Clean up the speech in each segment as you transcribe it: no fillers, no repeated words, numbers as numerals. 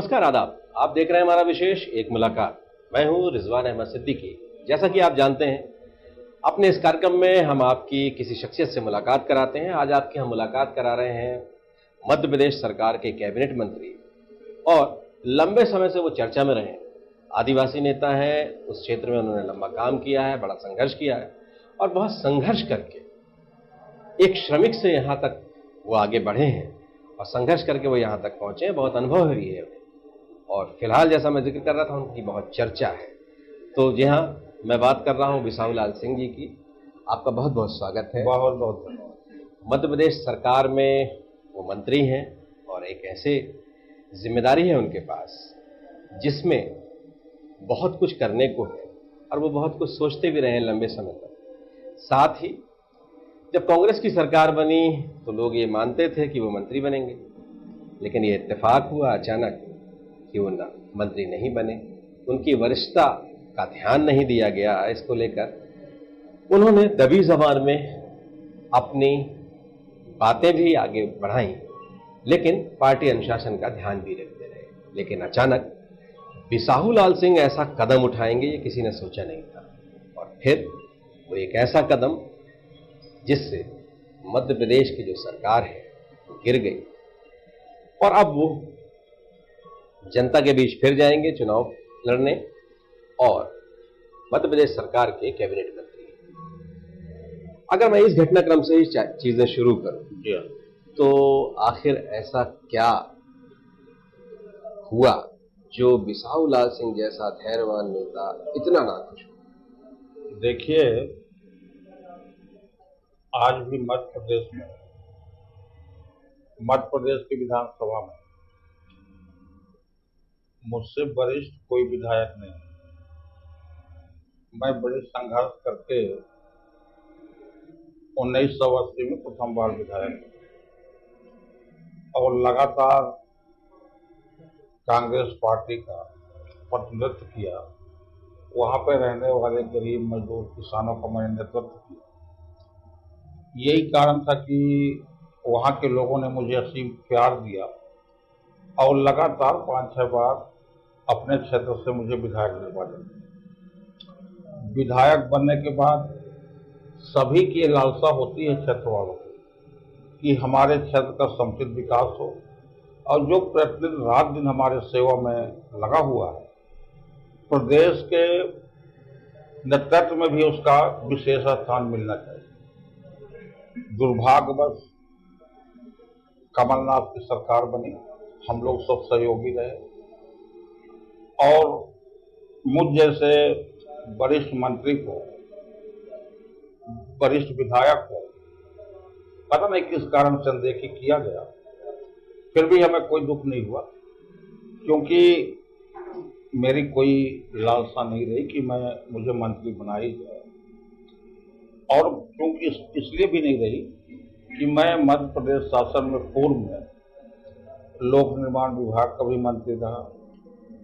नमस्कार, आदाब। आप देख रहे हैं हमारा विशेष एक मुलाकात। मैं हूं रिजवान अहमद सिद्दीकी। जैसा कि आप जानते हैं, अपने इस कार्यक्रम में हम आपकी किसी शख्सियत से मुलाकात कराते हैं। आज आपकी हम मुलाकात करा रहे हैं मध्य प्रदेश सरकार के कैबिनेट मंत्री और लंबे समय से वो चर्चा में रहे आदिवासी नेता हैं। उस क्षेत्र में उन्होंने लंबा काम किया है, बड़ा संघर्ष किया है और बहुत संघर्ष करके एक श्रमिक से यहाँ तक वो आगे बढ़े हैं और संघर्ष करके वो यहाँ तक पहुँचे हैं। बहुत अनुभव भी है उन्हें और फिलहाल जैसा मैं जिक्र कर रहा था, उनकी बहुत चर्चा है। तो जी हाँ, मैं बात कर रहा हूँ बिसाहू लाल सिंह जी की। आपका बहुत बहुत स्वागत है। बहुत बहुत धन्यवाद। मध्य प्रदेश सरकार में वो मंत्री हैं और एक ऐसे जिम्मेदारी है उनके पास जिसमें बहुत कुछ करने को है और वो बहुत कुछ सोचते भी रहे हैं लंबे समय तक। साथ ही जब कांग्रेस की सरकार बनी तो लोग ये मानते थे कि वो मंत्री बनेंगे, लेकिन ये इत्तेफाक हुआ अचानक कि वो मंत्री नहीं बने। उनकी वरिष्ठता का ध्यान नहीं दिया गया। इसको लेकर उन्होंने दबी जबान में अपनी बातें भी आगे बढ़ाई, लेकिन पार्टी अनुशासन का ध्यान भी रखते रहे। लेकिन अचानक बिसाहू लाल सिंह ऐसा कदम उठाएंगे ये किसी ने सोचा नहीं था और फिर वो एक ऐसा कदम जिससे मध्य प्रदेश की जो सरकार है वो गिर गई और अब वो जनता के बीच फिर जाएंगे चुनाव लड़ने और मध्य प्रदेश सरकार के कैबिनेट मंत्री। अगर मैं इस घटनाक्रम से ही चीजें शुरू करूं तो आखिर ऐसा क्या हुआ जो बिसाहू लाल सिंह जैसा धैर्यवान नेता इतना नाखुश हो? देखिए, आज भी मध्य प्रदेश की विधानसभा में मुझसे वरिष्ठ कोई विधायक नहीं है। मैं बड़े संघर्ष करके 1980 में प्रथम बार विधायक और लगातार कांग्रेस पार्टी का प्रतिनिधित्व किया। वहां पर रहने वाले गरीब मजदूर किसानों का मैंने नेतृत्व किया। यही कारण था कि वहां के लोगों ने मुझे असीम प्यार दिया और लगातार 5-6 बार अपने क्षेत्र से मुझे विधायक निर्वाचित किया। विधायक बनने के बाद सभी की लालसा होती है क्षेत्र वालों को कि हमारे क्षेत्र का समुचित विकास हो और जो प्रतिदिन रात दिन हमारे सेवा में लगा हुआ है, प्रदेश के नेतृत्व में भी उसका विशेष स्थान मिलना चाहिए। दुर्भाग्यवश कमलनाथ की सरकार बनी, हम लोग सब सहयोगी रहे और मुझ जैसे वरिष्ठ मंत्री को, वरिष्ठ विधायक को पता नहीं किस कारण से अनदेखी किया गया। फिर भी हमें कोई दुख नहीं हुआ क्योंकि मेरी कोई लालसा नहीं रही कि मुझे मंत्री बनाई जाए और क्योंकि इसलिए भी नहीं रही कि मैं मध्य प्रदेश शासन में पूर्व में लोक निर्माण विभाग का भी मंत्री रहा,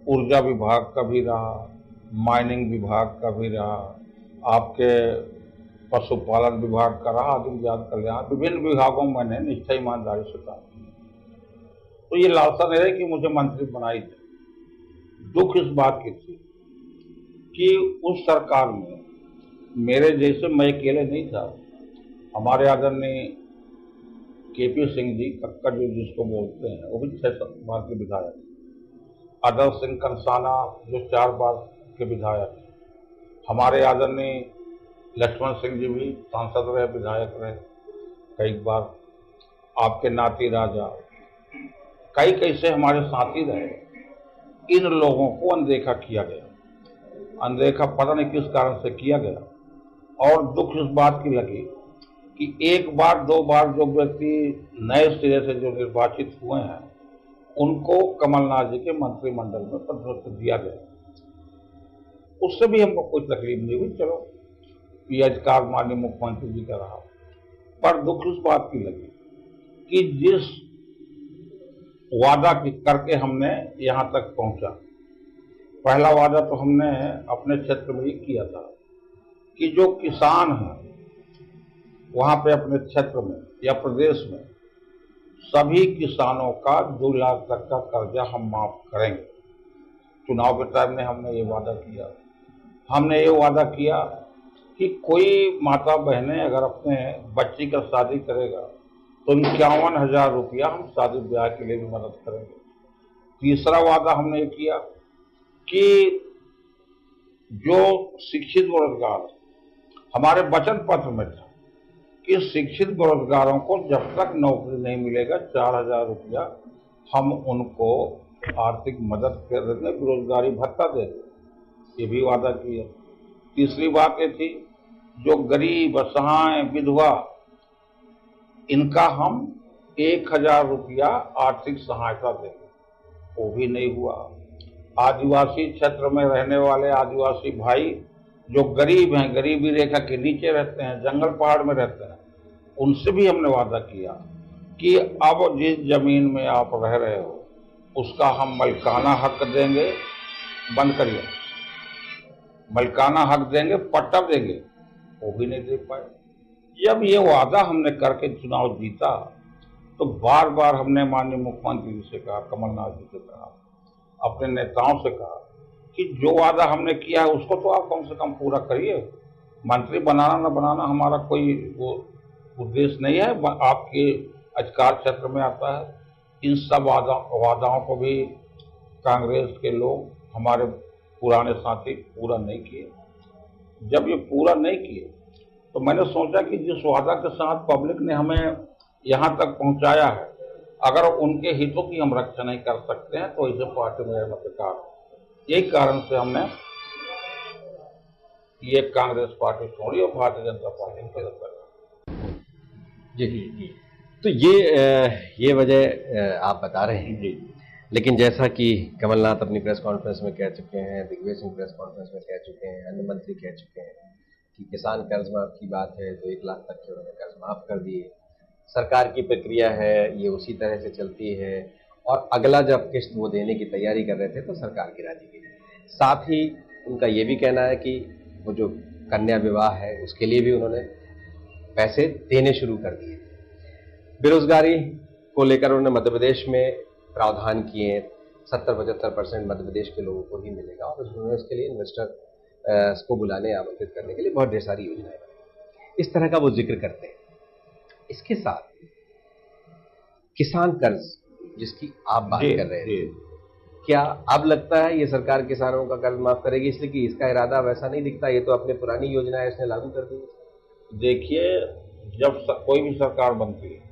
ऊर्जा विभाग का भी रहा, माइनिंग विभाग का भी रहा, आपके पशुपालन विभाग का रहा, आदि जात कल्याण, विभिन्न विभागों में मैंने निष्ठा ईमानदारी से काम किया। तो ये लालसा नहीं रही कि मुझे मंत्री बनाई जाए। दुख इस बात की थी कि उस सरकार में मेरे जैसे मैं अकेले नहीं था। हमारे आदरणीय केपी सिंह जी कक्कड़ जो जिसको बोलते हैं, वो भी 6 बार के विधायक। आदर्श सिंह कंसाना जो 4 बार के विधायक। हमारे आदरणीय लक्ष्मण सिंह जी भी सांसद रहे, विधायक रहे कई बार। आपके नाती राजा कई से हमारे साथी रहे। इन लोगों को अनदेखा किया गया। अनदेखा पता नहीं किस कारण से किया गया और दुख इस बात की लगी कि 1 बार 2 बार जो व्यक्ति नए सिरे से जो निर्वाचित हुए हैं उनको कमलनाथ जी के मंत्रिमंडल में प्रतिनिधित्व दिया गया। उससे भी हमको कोई तकलीफ नहीं हुई। चलो, ये अधिकार माननीय मुख्यमंत्री जी का रहा। पर दुख इस बात की लगी कि जिस वादा करके हमने यहाँ तक पहुंचा, पहला वादा तो हमने अपने क्षेत्र में ही किया था कि जो किसान हैं वहाँ पे अपने क्षेत्र में या प्रदेश में सभी किसानों का 2 लाख तक का कर्जा हम माफ करेंगे। चुनाव के टाइम में हमने ये वादा किया। हमने ये वादा किया कि कोई माता बहनें अगर अपने बच्ची का शादी करेगा तो 51,000 रुपया हम शादी ब्याह के लिए भी मदद करेंगे। तीसरा वादा हमने किया कि जो शिक्षित बेरोजगार, हमारे वचन पत्र में था कि शिक्षित बेरोजगारों को जब तक नौकरी नहीं मिलेगा 4,000 रुपया हम उनको आर्थिक मदद कर देंगे, बेरोजगारी भत्ता देंगे। ये भी वादा किया। तीसरी बात ये थी, जो गरीब, असहाय, विधवा, इनका हम 1,000 रुपया आर्थिक सहायता देंगे। वो भी नहीं हुआ। आदिवासी क्षेत्र में रहने वाले आदिवासी भाई जो गरीब हैं, गरीबी रेखा के नीचे रहते हैं, जंगल पहाड़ में रहते हैं, उनसे भी हमने वादा किया कि अब जिस जमीन में आप रह रहे हो उसका हम मलकाना हक देंगे। बंद करिए, मलकाना हक देंगे, पट्टा देंगे। वो भी नहीं दे पाए। जब ये वादा हमने करके चुनाव जीता तो बार बार हमने माननीय मुख्यमंत्री जी से कहा, कमलनाथ जी से कहा, अपने नेताओं से कहा कि जो वादा हमने किया है उसको तो आप कम से कम पूरा करिए। मंत्री बनाना न बनाना हमारा कोई वो उद्देश्य नहीं है, आपके अधिकार क्षेत्र में आता है। इन सब वादाओं को भी कांग्रेस के लोग, हमारे पुराने साथी, पूरा नहीं किए। जब ये पूरा नहीं किए तो मैंने सोचा कि जिस वादा के साथ पब्लिक ने हमें यहाँ तक पहुँचाया है, अगर उनके हितों की हम रक्षा नहीं कर सकते हैं तो इसे पार्टी में रहना बेकार। यही कारण से हमने ये कांग्रेस पार्टी छोड़ी और भारतीय जनता पार्टी में मदद कर। जी, तो ये वजह आप बता रहे हैं जी। लेकिन जैसा कि कमलनाथ अपनी प्रेस कॉन्फ्रेंस में कह चुके हैं, दिग्विजय सिंह प्रेस कॉन्फ्रेंस में कह चुके हैं, अन्य मंत्री कह चुके हैं कि किसान कर्ज माफ की बात है तो 1 लाख तक के उन्होंने कर्ज माफ कर दिए। सरकार की प्रक्रिया है ये उसी तरह से चलती है, और अगला जब किस्त वो देने की तैयारी कर रहे थे तो सरकार गिरा दी गई। साथ ही उनका ये भी कहना है कि वो जो कन्या विवाह है उसके लिए भी उन्होंने पैसे देने शुरू कर दिए। बेरोजगारी को लेकर उन्होंने मध्य प्रदेश में प्रावधान किए, 70-75% मध्य प्रदेश के लोगों को ही मिलेगा, और उन्होंने उसके लिए इन्वेस्टर को बुलाने, आमंत्रित करने के लिए बहुत ढेर सारी योजनाएं बनाई। इस तरह का वो जिक्र करते हैं। इसके साथ किसान कर्ज जिसकी आप बात कर रहे थे, क्या अब लगता है ये सरकार किसानों का कर्ज माफ करेगी? इसलिए कि इसका इरादा वैसा नहीं दिखता, ये तो अपने पुरानी योजना है इसने लागू कर दी। देखिए, जब कोई भी सरकार बनती है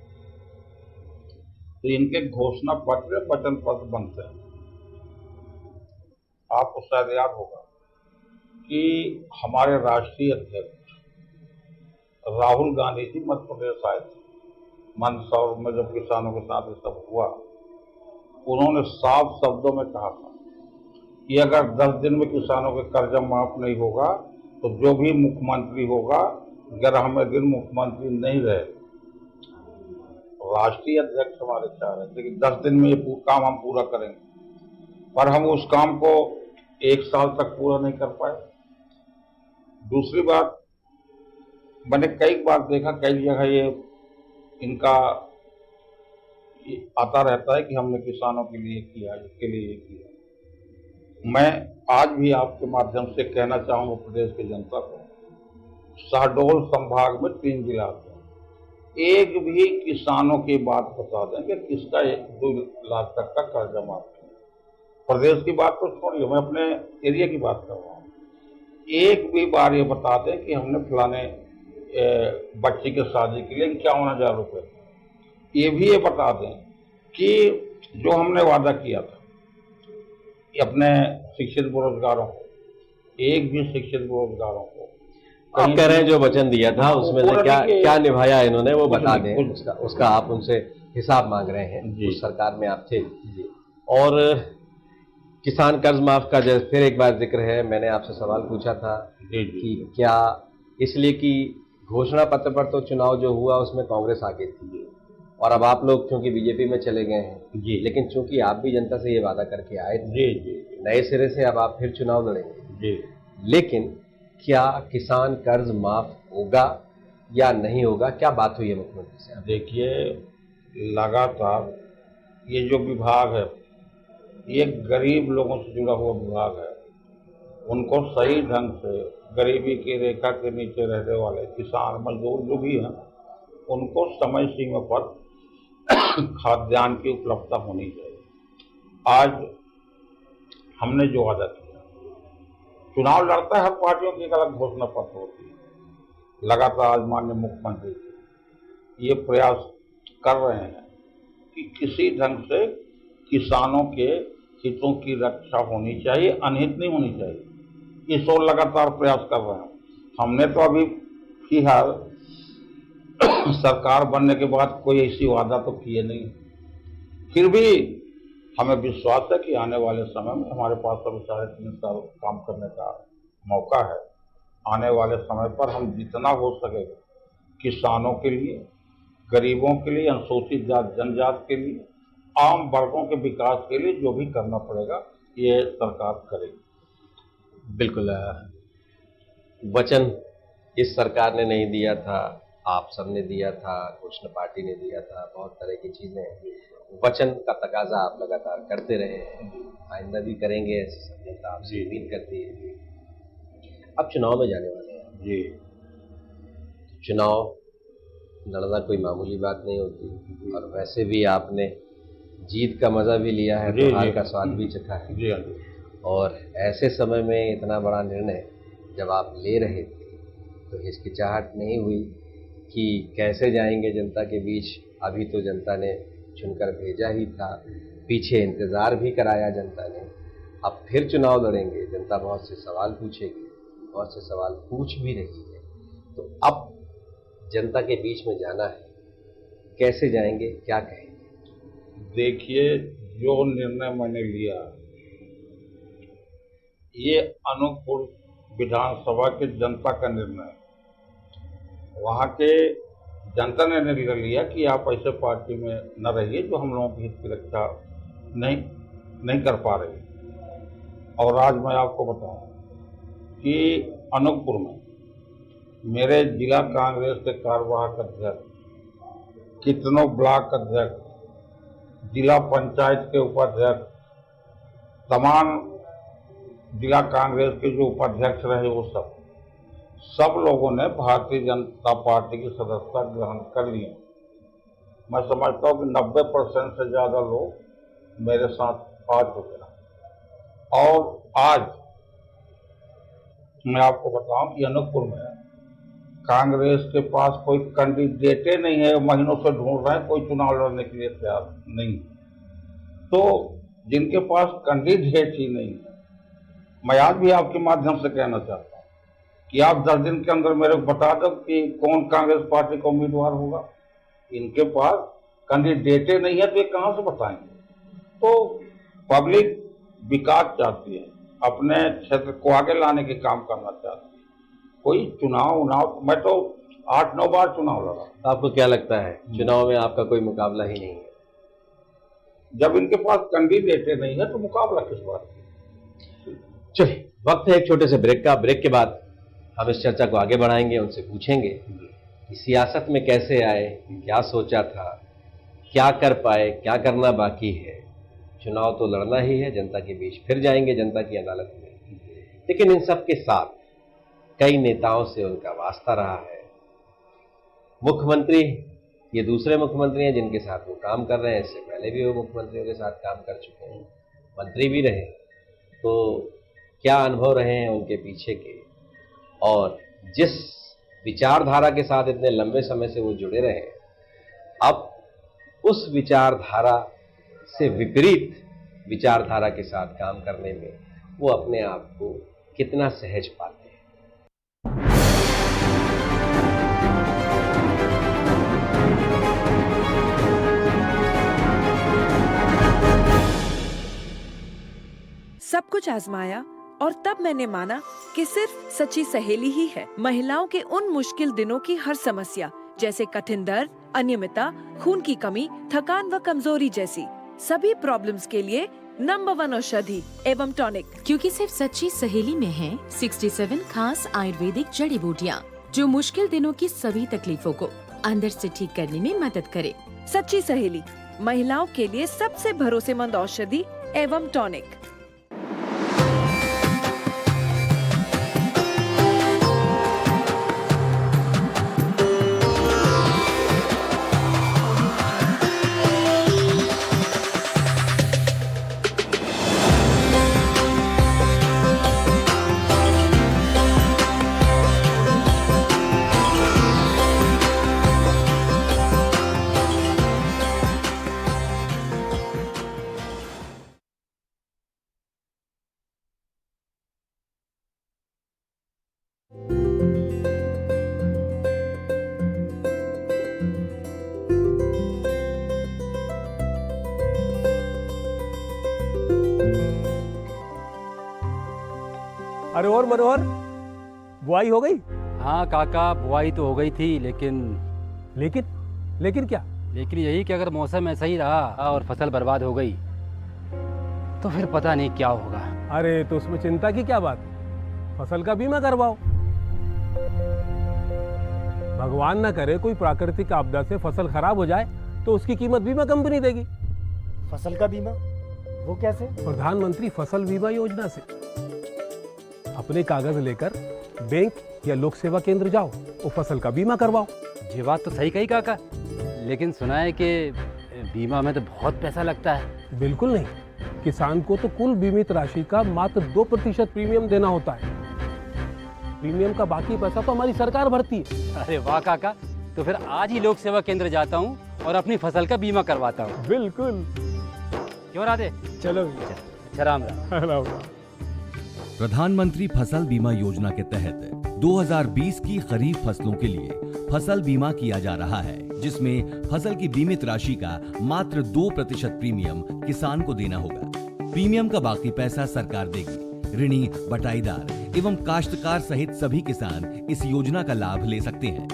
तो इनके घोषणा पत्र, वचन पत्र बनते हैं। आपको शायद याद होगा कि हमारे राष्ट्रीय अध्यक्ष राहुल गांधी जी मध्य प्रदेश आए थे। मंदसौर में जब किसानों के साथ ये सब हुआ, उन्होंने साफ शब्दों में कहा था कि अगर 10 दिन में किसानों के कर्जा माफ नहीं होगा तो जो भी मुख्यमंत्री होगा 11वें दिन मुख्यमंत्री नहीं रहे। राष्ट्रीय अध्यक्ष हमारे चाह रहे थे कि 10 दिन में ये काम हम पूरा करेंगे, पर हम उस काम को 1 साल तक पूरा नहीं कर पाए। दूसरी बात, मैंने कई बार देखा, कई जगह ये इनका आता रहता है कि हमने किसानों के लिए किया, इसके लिए किया। मैं आज भी आपके माध्यम से कहना चाहूँगा प्रदेश की जनता को, शहडोल संभाग में 3 जिला आते हैं, एक भी किसानों की बात बता दें कि किसका 2 लाख तक का कर्जा माफ किया। प्रदेश की बात तो छोड़िए, मैं अपने एरिया की बात कर रहा हूँ। एक भी बार ये बता दें कि हमने फलाने बच्ची के शादी के लिए 51,000 रुपये, ये भी ये बता दें कि जो हमने वादा किया था कि अपने शिक्षित बेरोजगारों को, एक भी शिक्षित बेरोजगारों को, आप कह रहे हैं जो वचन दिया था उसमें से क्या निभाया इन्होंने वो बता दें, उसका आप उनसे हिसाब मांग रहे हैं। उस सरकार में आप थे। और किसान कर्ज माफ का जैसे फिर एक बार जिक्र है, मैंने आपसे सवाल पूछा था कि क्या इसलिए कि घोषणा पत्र पर तो चुनाव जो हुआ उसमें कांग्रेस आगे थी और अब आप लोग चूंकि बीजेपी में चले गए हैं, लेकिन चूंकि आप भी जनता से ये वादा करके आए थे, नए सिरे से अब आप फिर चुनाव लड़ेंगे, लेकिन क्या किसान कर्ज माफ होगा या नहीं होगा? क्या बात हुई है मुख्यमंत्री से? देखिए, लगातार ये जो विभाग है, ये गरीब लोगों से जुड़ा हुआ विभाग है। उनको सही ढंग से गरीबी की रेखा के नीचे रहने वाले किसान मजदूर जो भी हैं, उनको समय सीमा पर खाद्यान्न की उपलब्धता होनी चाहिए। आज हमने जो वादा किया, चुनाव लड़ता है हर पार्टियों की एक अलग घोषणा पत्र होती है। लगातार आज माननीय मुख्यमंत्री जी ये प्रयास कर रहे हैं कि किसी ढंग से किसानों के हितों की रक्षा होनी चाहिए, अनहित नहीं होनी चाहिए। इस ओर लगातार प्रयास कर रहे हैं। हमने तो अभी फिलहाल सरकार बनने के बाद कोई ऐसी वादा तो किए नहीं, फिर भी हमें विश्वास है कि आने वाले समय में हमारे पास अभी 3.5 साल काम करने का मौका है। आने वाले समय पर हम जितना हो सकेगा किसानों के लिए, गरीबों के लिए, अनुसूचित जाति जनजाति के लिए, आम वर्गों के विकास के लिए जो भी करना पड़ेगा ये सरकार करेगी। बिल्कुल वचन इस सरकार ने नहीं दिया था, आप सबने दिया था, घोषणा पार्टी ने दिया था, बहुत तरह की चीजें वचन का तकाजा आप लगातार करते रहे हैं, आइंदा भी करेंगे, ऐसी सब जनता आपसे उम्मीद करती है। अब चुनाव में जाने वाले हैं जी। चुनाव लड़ना कोई मामूली बात नहीं होती, और वैसे भी आपने जीत का मजा भी लिया है, तो हार का स्वाद भी चखा है। जी हाँ जी। और ऐसे समय में इतना बड़ा निर्णय जब आप ले रहे थे तो हिचकिचाहट नहीं हुई कि कैसे जाएंगे जनता के बीच? अभी तो जनता ने चुनकर भेजा ही था, पीछे इंतज़ार भी कराया जनता ने, अब फिर चुनाव लड़ेंगे, जनता बहुत से सवाल पूछेगी, बहुत से सवाल पूछ भी रही है, तो अब जनता के बीच में जाना है, कैसे जाएंगे, क्या कहेंगे? देखिए, जो निर्णय मैंने लिया ये अनूपपुर विधानसभा के जनता का निर्णय है। वहाँ के जनता ने निर्णय लिया कि आप ऐसे पार्टी में न रहिए जो हम लोगों की हित की रक्षा नहीं कर पा रही। और आज मैं आपको बताऊं कि अनूपपुर में मेरे जिला कांग्रेस के कार्यवाहक अध्यक्ष, कितनों ब्लॉक अध्यक्ष, जिला पंचायत के उपाध्यक्ष, तमाम जिला कांग्रेस के जो उपाध्यक्ष रहे वो सब लोगों ने भारतीय जनता पार्टी की सदस्यता ग्रहण कर ली। मैं समझता हूँ कि 90% से ज़्यादा लोग मेरे साथ आ चुके हैं। और आज मैं आपको बताऊं कि अनूपपुर में कांग्रेस के पास कोई कैंडिडेटे नहीं है, महीनों से ढूंढ रहे हैं, कोई चुनाव लड़ने के लिए तैयार नहीं। तो जिनके पास कैंडिडेट ही नहीं है, मैं आज भी आपके माध्यम से कहना चाहता हूँ कि आप 10 दिन के अंदर मेरे को बता दो कि कौन कांग्रेस पार्टी का उम्मीदवार होगा। इनके पास कैंडिडेटे नहीं है तो ये कहाँ से बताएंगे? तो पब्लिक विकास चाहती है, अपने क्षेत्र को आगे लाने के काम करना चाहती है। कोई चुनाव मैं तो 8-9 बार चुनाव लड़ा। आपको क्या लगता है चुनाव में आपका कोई मुकाबला ही नहीं है? जब इनके पास कैंडिडेटे नहीं है तो मुकाबला किस बात की? चलिए, वक्त है एक छोटे से ब्रेक का। ब्रेक के बाद हम इस चर्चा को आगे बढ़ाएंगे, उनसे पूछेंगे कि सियासत में कैसे आए, क्या सोचा था, क्या कर पाए, क्या करना बाकी है। चुनाव तो लड़ना ही है, जनता के बीच फिर जाएंगे, जनता की अदालत में। लेकिन इन सब के साथ कई नेताओं से उनका वास्ता रहा है। मुख्यमंत्री ये दूसरे मुख्यमंत्री हैं जिनके साथ वो काम कर रहे हैं, इससे पहले भी वो मुख्यमंत्रियों के साथ काम कर चुके हैं, मंत्री भी रहे। तो क्या अनुभव रहे हैं उनके पीछे के, और जिस विचारधारा के साथ इतने लंबे समय से वो जुड़े रहे, अब उस विचारधारा से विपरीत विचारधारा के साथ काम करने में वो अपने आप को कितना सहज पाते हैं। सब कुछ आजमाया और तब मैंने माना कि सिर्फ सच्ची सहेली ही है महिलाओं के उन मुश्किल दिनों की हर समस्या, जैसे कठिन दर्द, अनियमितता, खून की कमी, थकान व कमजोरी जैसी सभी प्रॉब्लम्स के लिए नंबर 1 औषधि एवं टॉनिक। क्योंकि सिर्फ सच्ची सहेली में है 67 खास आयुर्वेदिक जड़ी बूटियाँ जो मुश्किल दिनों की सभी तकलीफों को अंदर से ठीक करने में मदद करे। सच्ची सहेली, महिलाओं के लिए सबसे भरोसेमंद औषधि एवं टॉनिक। अरे और मनोहर, बुआई हो गई? हाँ काका, बुआई तो हो गई थी, लेकिन लेकिन क्या? लेकिन यही कि अगर मौसम ऐसा ही रहा और फसल बर्बाद हो गई तो फिर पता नहीं क्या होगा। अरे तो उसमें चिंता की क्या बात है, फसल का बीमा करवाओ। भगवान ना करे कोई प्राकृतिक आपदा से फसल खराब हो जाए तो उसकी कीमत बीमा कंपनी देगी। फसल का बीमा वो कैसे? प्रधानमंत्री फसल बीमा योजना से। अपने कागज लेकर बैंक या लोक सेवा केंद्र जाओ और फसल का बीमा करवाओ। ये बात तो सही कही काका, लेकिन सुना है कि बीमा में तो बहुत पैसा लगता है। बिल्कुल नहीं, किसान को तो कुल बीमित राशि का मात्र 2% प्रीमियम देना होता है। प्रीमियम का बाकी पैसा तो हमारी सरकार भरती है। अरे वाह काका, तो फिर आज ही लोक सेवा केंद्र जाता हूँ और अपनी फसल का बीमा करवाता हूँ। बिल्कुल, क्यों राधे? चलो अच्छा, राम राम। प्रधानमंत्री फसल बीमा योजना के तहत 2020 की खरीफ फसलों के लिए फसल बीमा किया जा रहा है, जिसमें फसल की बीमित राशि का मात्र 2% प्रीमियम किसान को देना होगा। प्रीमियम का बाकी पैसा सरकार देगी। ऋणी, बटाईदार एवं काश्तकार सहित सभी किसान इस योजना का लाभ ले सकते हैं।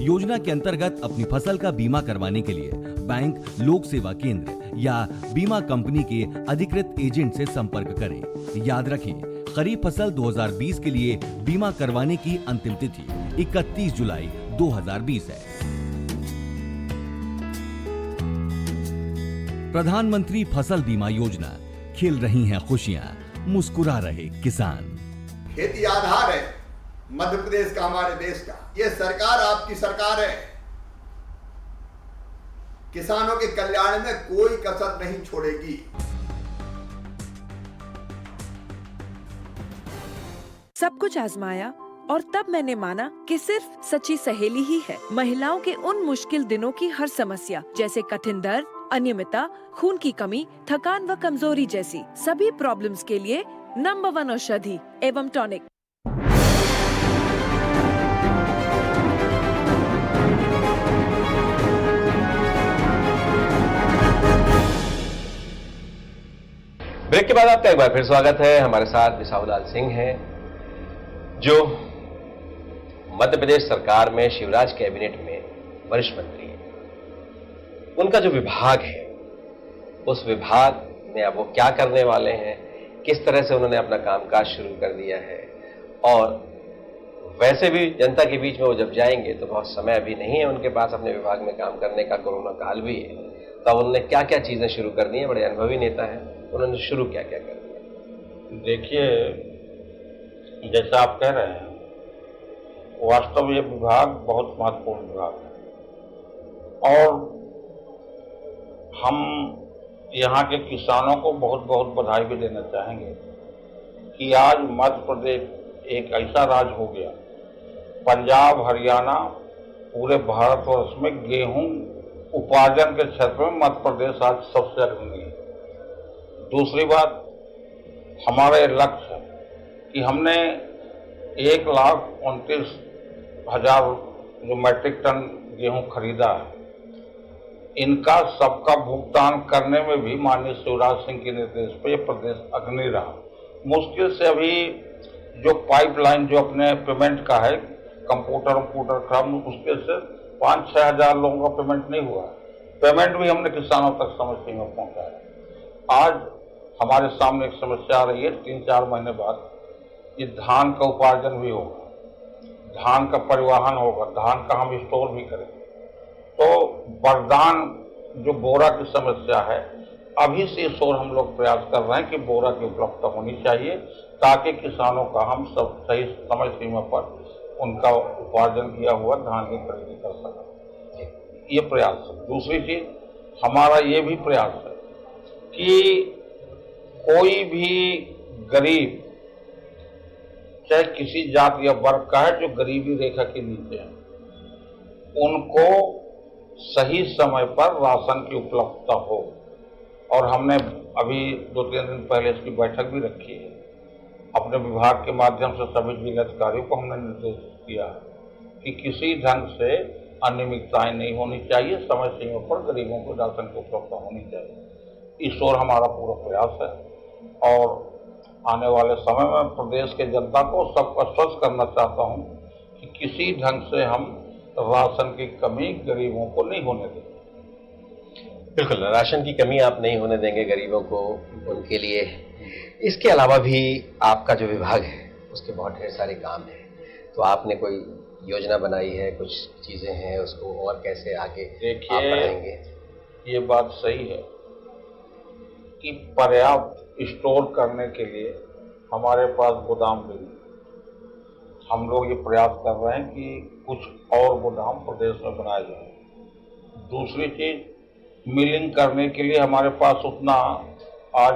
योजना के अंतर्गत अपनी फसल का बीमा करवाने के लिए बैंक, लोक सेवा केंद्र या बीमा कंपनी के अधिकृत एजेंट से संपर्क करें। याद रखें, खरीफ फसल 2020 के लिए बीमा करवाने की अंतिम तिथि 31 जुलाई 2020 है। प्रधानमंत्री फसल बीमा योजना, खिल रही हैं खुशियां, मुस्कुरा रहे किसान। खेती आधार है मध्य प्रदेश का, हमारे देश का। ये सरकार आपकी सरकार है। किसानों के कल्याण में कोई कसर नहीं छोड़ेगी। सब कुछ आजमाया और तब मैंने माना कि सिर्फ सच्ची सहेली ही है महिलाओं के उन मुश्किल दिनों की हर समस्या, जैसे कठिन दर्द, अनियमितता, खून की कमी, थकान व कमजोरी जैसी सभी प्रॉब्लम्स के लिए नंबर 1 औषधि एवं टॉनिक। ब्रेक के बाद आपका एक बार फिर स्वागत है। हमारे साथ बिसाहुलाल सिंह हैं, जो मध्य प्रदेश सरकार में शिवराज कैबिनेट में वरिष्ठ मंत्री हैं। उनका जो विभाग है, उस विभाग में अब वो क्या करने वाले हैं, किस तरह से उन्होंने अपना कामकाज शुरू कर दिया है, और वैसे भी जनता के बीच में वो जब जाएंगे तो बहुत समय अभी नहीं है उनके पास अपने विभाग में काम करने का, कोरोना काल भी है, तब उन्होंने क्या क्या चीजें शुरू कर दी हैं। बड़े अनुभवी नेता हैं, उन्होंने शुरू क्या क्या कर दिया। देखिए, जैसा आप कह रहे हैं, वास्तव ये विभाग बहुत महत्वपूर्ण विभाग है और हम यहाँ के किसानों को बहुत बहुत बधाई भी देना चाहेंगे कि आज मध्य प्रदेश एक ऐसा राज्य हो गया, पंजाब, हरियाणा, पूरे भारतवर्ष में गेहूं उपार्जन के क्षेत्र में मध्य प्रदेश आज सबसे अग्रणी है। दूसरी बात, हमारे लक्ष्य है कि हमने 1,29,000 जो मैट्रिक टन गेहूं खरीदा है, इनका सबका भुगतान करने में भी माननीय शिवराज सिंह के निर्देश पर यह प्रदेश अग्रणी रहा। मुश्किल से अभी जो पाइपलाइन जो अपने पेमेंट का है, कंप्यूटर क्रम, उसके से 5-6 हज़ार लोगों का पेमेंट नहीं हुआ। पेमेंट भी हमने किसानों तक समझते में पहुंचाया। आज हमारे सामने एक समस्या आ रही है, 3-4 महीने बाद ये धान का उपार्जन भी होगा, धान का परिवहन होगा, धान का हम स्टोर भी करेंगे। तो वरदान जो बोरा की समस्या है, अभी से इस ओर हम लोग प्रयास कर रहे हैं कि बोरा की उपलब्धता होनी चाहिए, ताकि किसानों का हम सब सही समय सीमा पर उनका उपार्जन किया हुआ धान की खरीदी कर सकें। ये प्रयास है। दूसरी चीज, हमारा ये भी प्रयास है कि कोई भी गरीब, चाहे किसी जात या वर्ग का है, जो गरीबी रेखा के नीचे है, उनको सही समय पर राशन की उपलब्धता हो। और हमने अभी 2-3 दिन पहले इसकी बैठक भी रखी है। अपने विभाग के माध्यम से सभी जिलाधिकारियों को हमने निर्देश दिया है कि किसी ढंग से अनियमितताएं नहीं होनी चाहिए, समय सीमा पर गरीबों को राशन की उपलब्धता होनी चाहिए। इस ओर हमारा पूरा प्रयास है और आने वाले समय में प्रदेश के जनता को सबको आश्वस्त करना चाहता हूं कि किसी ढंग से हम राशन की कमी गरीबों को नहीं होने देंगे। बिल्कुल, राशन की कमी आप नहीं होने देंगे गरीबों को, उनके लिए। इसके अलावा भी आपका जो विभाग है उसके बहुत ढेर सारे काम हैं, तो आपने कोई योजना बनाई है, कुछ चीजें हैं, उसको और कैसे आगे आप बढ़ाएंगे? ये बात सही है कि पर्याप्त स्टोर करने के लिए हमारे पास गोदाम भी नहीं। हम लोग ये प्रयास कर रहे हैं कि कुछ और गोदाम प्रदेश में बनाए जाए। दूसरी चीज, मिलिंग करने के लिए हमारे पास उतना आज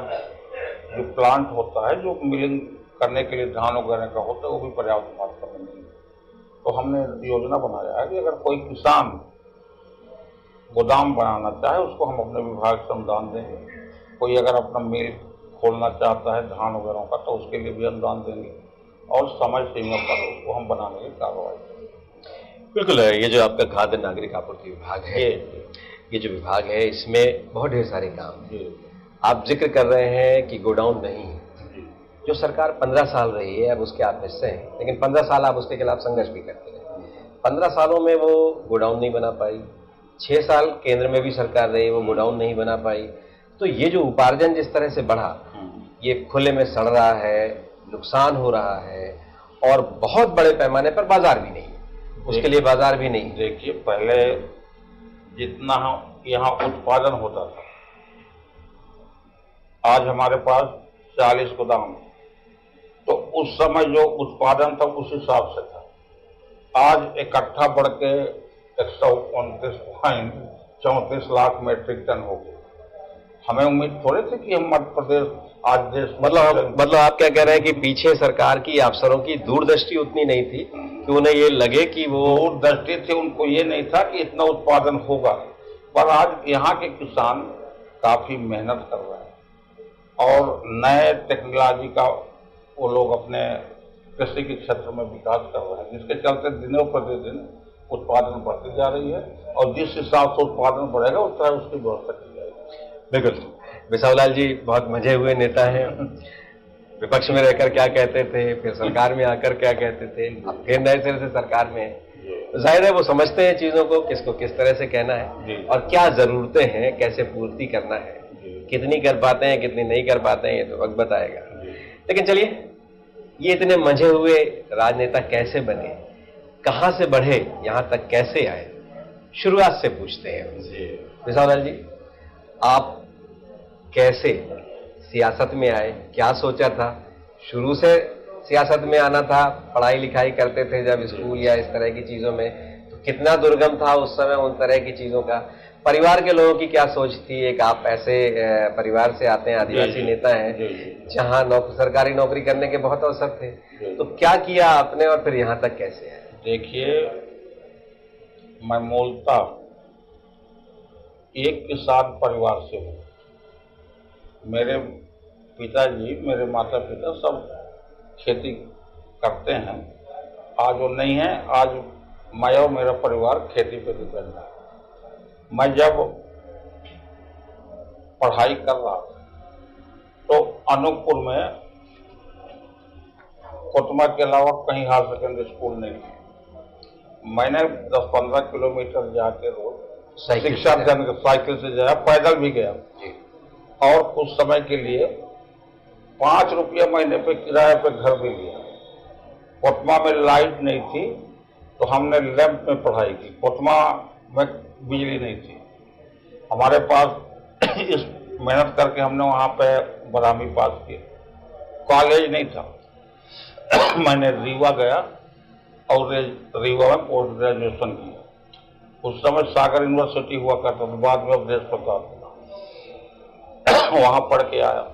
जो प्लांट होता है, जो मिलिंग करने के लिए धान वगैरह का होता है, वो भी पर्याप्त मात्रा में नहीं है। तो हमने योजना बनाया है कि अगर कोई किसान गोदाम बनाना चाहे, उसको हम अपने विभाग से अनुदान देंगे। कोई अगर अपना मिल खोलना चाहता है धान वगैरह का, तो उसके लिए भी अनुदान देंगे और समय सीमा पर उसको हम बनाने की कार्रवाई करेंगे। बिल्कुल, ये जो आपका खाद्य नागरिक आपूर्ति विभाग है, ये जो विभाग है, इसमें बहुत ढेर सारे काम हैं। आप जिक्र कर रहे हैं कि गोडाउन नहीं है, जो सरकार 15 साल रही है, अब उसके आप हिस्से हैं, लेकिन 15 साल आप उसके खिलाफ संघर्ष भी करते रहे। 15 सालों में वो गोडाउन नहीं बना पाई, 6 साल केंद्र में भी सरकार रही, वो गोडाउन नहीं बना पाई। तो ये जो उपार्जन जिस तरह से बढ़ा, ये खुले में सड़ रहा है, नुकसान हो रहा है, और बहुत बड़े पैमाने पर बाजार भी नहीं, उसके लिए बाजार भी नहीं। देखिए, पहले जितना यहाँ उत्पादन होता था, आज हमारे पास 40 गोदाम, तो उस समय जो उत्पादन था उस हिसाब से था। आज इकट्ठा बढ़ के 129.34 लाख मीट्रिक टन हो गए। हमें उम्मीद थोड़ी थी कि हम मध्य प्रदेश आज देश, मतलब आप क्या कह रहे हैं कि पीछे सरकार की, अफसरों की दूरदृष्टि उतनी नहीं थी कि उन्हें ये लगे कि वो दूरदृष्टि थी, उनको ये नहीं था कि इतना उत्पादन होगा। पर आज यहाँ के किसान काफी मेहनत कर रहे हैं और नए टेक्नोलॉजी का वो लोग अपने कृषि के क्षेत्र में विकास कर रहे हैं, जिसके चलते दिनों प्रतिदिन उत्पादन बढ़ती जा रही है और जिस हिसाब से उत्पादन बढ़ेगा उस तरह उसकी व्यवस्था की जाएगी। बिल्कुल, बिसाऊलाल जी बहुत मजे हुए नेता हैं। विपक्ष में रहकर क्या कहते थे, फिर सरकार में आकर क्या कहते थे, अब फिर नए सिरे से सरकार में है। जाहिर है वो समझते हैं चीजों को, किसको किस तरह से कहना है और क्या जरूरतें हैं, कैसे पूर्ति करना है, कितनी कर पाते हैं, कितनी नहीं कर पाते हैं, ये तो वक्त बताएगा। लेकिन चलिए, ये इतने मंझे हुए राजनेता कैसे बने, कहां से बढ़े, यहां तक कैसे आए, शुरुआत से पूछते हैं। बिसाऊलाल जी, आप कैसे सियासत में आए, क्या सोचा था? शुरू से सियासत में आना था, पढ़ाई लिखाई करते थे जब स्कूल या इस तरह की चीजों में, तो कितना दुर्गम था उस समय उन तरह की चीजों का? परिवार के लोगों की क्या सोच थी? एक आप ऐसे परिवार से आते हैं, आदिवासी नेता हैं, जहां सरकारी नौकरी करने के बहुत अवसर थे, तो क्या किया आपने और फिर यहां तक कैसे आए? देखिए, मैं मूलतः एक किसान परिवार से हूँ। मेरे पिताजी, मेरे माता पिता सब खेती करते हैं। आज वो नहीं है, आज मैं और मेरा परिवार खेती पे डिपेंड है। मैं जब पढ़ाई कर रहा था तो अनूपपुर में कोतमा के अलावा कहीं हायर सेकेंडरी स्कूल नहीं है। मैंने 10-15 किलोमीटर जाके रोज शिक्षा साइकिल से जाया, पैदल भी गया और कुछ समय के लिए 5 रुपया महीने पे किराए पे घर भी लिया। कोतमा में लाइट नहीं थी तो हमने लैंप में पढ़ाई की। कोतमा में बिजली नहीं थी हमारे पास इस मेहनत करके हमने वहाँ पे 12वीं पास की। कॉलेज नहीं था, मैंने रीवा गया और रीवा में पोस्ट ग्रेजुएशन किया। उस समय सागर यूनिवर्सिटी हुआ करता था, बाद में अवधेश प्रताप वहाँ पढ़ के आया।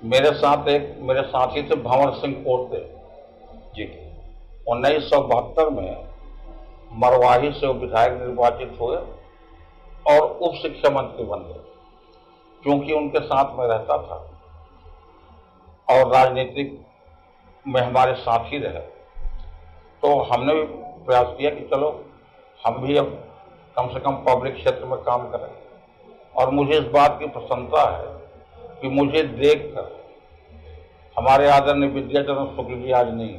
मेरे साथ मेरे साथी थे भंवर सिंह पोर्ते जी। 1972 में मरवाही से वो विधायक निर्वाचित हुए और उप शिक्षा मंत्री बन गए, क्योंकि उनके साथ में रहता था और राजनीतिक में हमारे साथ ही रहे। तो हमने भी प्रयास किया कि चलो हम भी अब कम से कम पब्लिक क्षेत्र में काम करें। और मुझे इस बात की प्रसन्नता है कि मुझे देखकर हमारे आदरणीय विद्याचरण शुक्ल जी आज नहीं,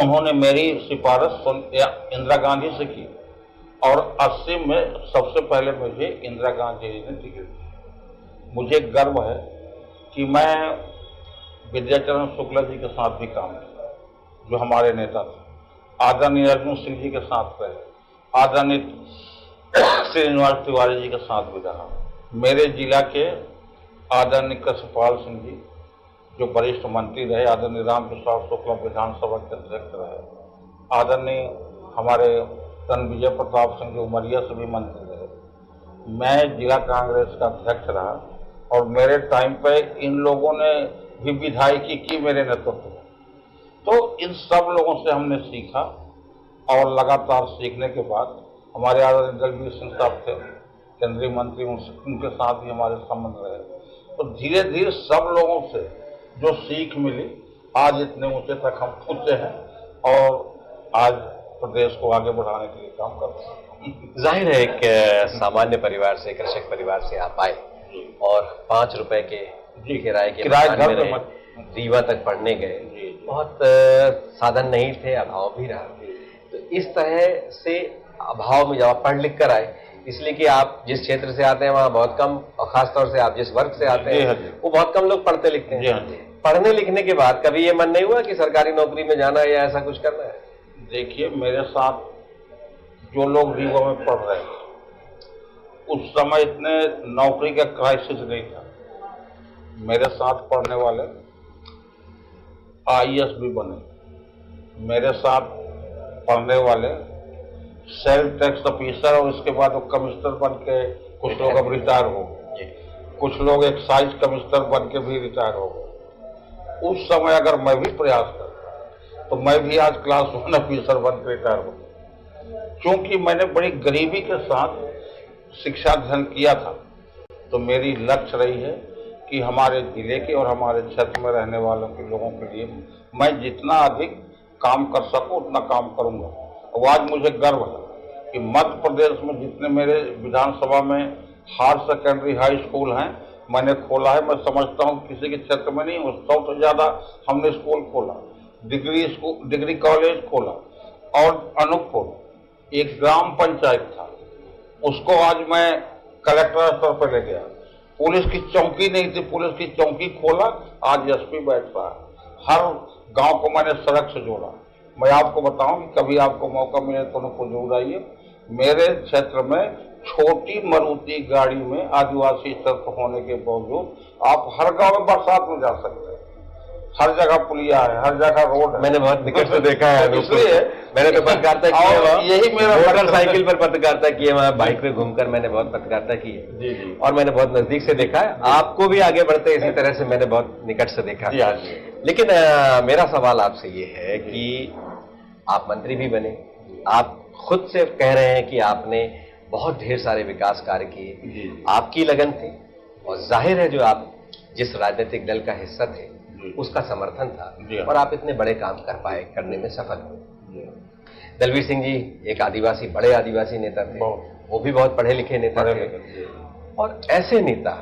उन्होंने मेरी सिफारिश इंदिरा गांधी से की और 80 में सबसे पहले मुझे इंदिरा गांधी जी ने टिकट दी। मुझे गर्व है कि मैं विद्याचरण शुक्ला जी के साथ भी काम किया, जो हमारे नेता थे। आदरणीय अर्जुन सिंह जी के साथ रहे, आदरणीय श्रीनिवास तिवारी जी के साथ भी रहा। मेरे जिला के आदरणीय कृष्णपाल सिंह जी जो वरिष्ठ मंत्री रहे, आदरणीय राम प्रसाद शुक्ला विधानसभा के अध्यक्ष रहे, आदरणीय हमारे रणविजय प्रताप सिंह जी उमरिया से भी मंत्री रहे। मैं जिला कांग्रेस का अध्यक्ष रहा और मेरे टाइम पे इन लोगों ने भी विधायकी की मेरे नेतृत्व में। तो इन सब लोगों से हमने सीखा और लगातार सीखने के बाद हमारे आदरणीय दलवीर सिंह साहब थे केंद्रीय मंत्री, उनके साथ भी हमारे संबंध रहे। तो धीरे धीरे सब लोगों से जो सीख मिली, आज इतने ऊंचे तक हम पहुंचे हैं और आज प्रदेश को आगे बढ़ाने के लिए काम कर रहे हैं। जाहिर है एक सामान्य परिवार से, कृषक परिवार से आप आए और 5 रुपए के किराए के घर में रीवा तक पढ़ने गए। बहुत साधन नहीं थे, अभाव भी रहा। तो इस तरह से अभाव में जब आप पढ़ लिख कर आए, इसलिए कि आप जिस क्षेत्र से आते हैं वहाँ बहुत कम, और खासतौर से आप जिस वर्ग से आते हैं वो बहुत कम लोग पढ़ते लिखते हैं। पढ़ने लिखने के बाद कभी ये मन नहीं हुआ कि सरकारी नौकरी में जाना है या ऐसा कुछ करना है? देखिए, मेरे साथ जो लोग रीवा में पढ़ रहे थे उस समय इतने नौकरी का क्राइसिस नहीं था। मेरे साथ पढ़ने वाले IAS भी बने, मेरे साथ पढ़ने वाले सेल्फ टैक्स ऑफिसर और उसके बाद वो कमिश्नर बन के कुछ लोग अब रिटायर हो गए, कुछ लोग एक्साइज कमिश्नर बन के भी रिटायर हो गए। उस समय अगर मैं भी प्रयास करता तो मैं भी आज क्लास 1 ऑफिसर बन के रिटायर हो गया। क्योंकि मैंने बड़ी गरीबी के साथ शिक्षा अध्ययन किया था, तो मेरी लक्ष्य रही है कि हमारे जिले के और हमारे क्षेत्र में रहने वालों के लोगों के लिए मैं जितना अधिक काम कर सकूं उतना काम करूंगा। और आज मुझे गर्व है कि मध्य प्रदेश में जितने मेरे विधानसभा में हायर सेकेंडरी हाई स्कूल हैं मैंने खोला है। मैं समझता हूँ किसी के क्षेत्र में नहीं, 100 से ज़्यादा हमने स्कूल खोला, डिग्री कॉलेज खोला। और अनूपपुर एक ग्राम पंचायत था, उसको आज मैं कलेक्टर स्तर पर ले गया। पुलिस की चौकी नहीं थी, पुलिस की चौकी खोला, आज SP बैठ रहा है। हर गांव को मैंने सड़क से जोड़ा। मैं आपको बताऊं कि कभी आपको मौका मिले तो उनको जरूर आइए। मेरे क्षेत्र में छोटी मारुति गाड़ी में आदिवासी सड़क होने के बावजूद आप हर गांव में बरसात में जा सकते हैं। हर जगह पुलिया है, हर जगह रोड है। मैंने बहुत निकट से देखा है, इसलिए मैंने तो पत्रकारिता की है, यही मेरा मोटरसाइकिल पर पत्रकारिता की है, वहाँ बाइक पे घूमकर मैंने बहुत पत्रकारिता की है जी। और मैंने बहुत नजदीक से देखा है। आपको भी आगे बढ़ते इसी तरह से मैंने बहुत निकट से देखा जी। लेकिन मेरा सवाल आपसे ये है कि आप मंत्री भी बने, आप खुद से कह रहे हैं कि आपने बहुत ढेर सारे विकास कार्य किए, आपकी लगन थी और जाहिर है जो आप जिस राजनीतिक दल का हिस्सा थे उसका समर्थन था और आप इतने बड़े काम कर पाए, करने में सफल हुए। दलवीर सिंह जी एक आदिवासी, बड़े आदिवासी नेता थे, वो भी बहुत पढ़े लिखे नेता थे। और ऐसे नेता